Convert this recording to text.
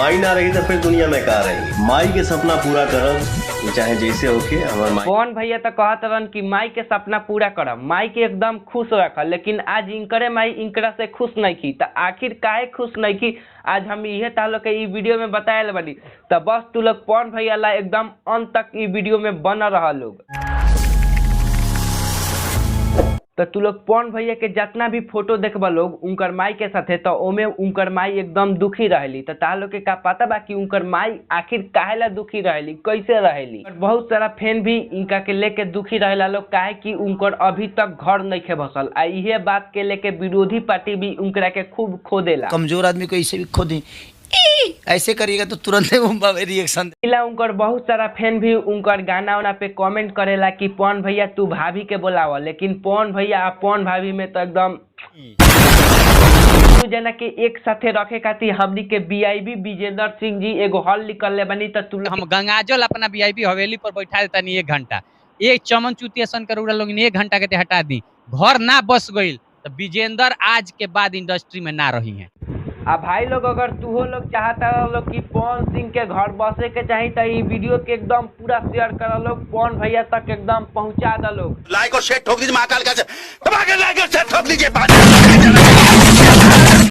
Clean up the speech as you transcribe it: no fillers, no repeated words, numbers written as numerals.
माई ना रही तो फिर दुनिया में का रही। माई के सपना पूरा करब चाहे जैसे होके हमार माई। कौन भैया तो कहत रहन कि माई के सपना पूरा करब, माई के एकदम खुश रखल, लेकिन आज इनकरे माई इनकरा से खुश नहीं की। तो आखिर काहे खुश नहीं की, आज हम इहे तालो के ई वीडियो में बताएल बनी। तो बस तू लोग पवन भैया ला एकदम अंत तक ई वीडियो में बन रहा लोग। तो तू लोग पवन भैया के जितना भी फोटो देखबा लोग उनकर माई के साथे, तो ओमे उनकर माई एकदम दुखी रहेली। तो ता लोग के का पता बा कि उनकर माई आखिर काहेला दुखी रहेली, कैसे रहेली। और बहुत सारा फैन भी इनका के लेके दुखी रहेला लोग, काहे कि उनकर अभी तक घर नहीं खे बसल। आ इहे बात के लेके विरोधी पार्टी भी उनकरा के खूब खोदेला। कमजोर आदमी को ऐसे भी खोदी ऐसे करिएगा तो तुरंत रिएक्शन। उनकर बहुत सारा फैन भी उनकर गाना वाना पे कमेंट करेला कि पवन भैया तू भाभी के बोलावा, लेकिन पवन भैया और पवन भाभी में तो एकदम जना के एक साथे रखे खातिर हमनी के वीआईपी विजेंद्र सिंह जी एगो हॉल निकलले बनी। तो हम गंगाजल अपना वीआईपी हवेली पर बैठा देता नहीं 1 घंटा, एक चमन चुतिया सन कर लोग 1 घंटा के हटा दी, घर ना बस गई तो विजेंद्र आज के बाद इंडस्ट्री में ना रही है। आ भाई लोग अगर तू लोग चाहता लोग कि पवन सिंह के घर बसे के चाहिए तो ये वीडियो के एकदम पूरा शेयर कर लोग, पवन भैया तक एकदम पहुंचा दो लोग। लाइक और शेयर ठोक दीजिए, महाकाल का दबा के लाइक और शेयर ठोक दीजिए।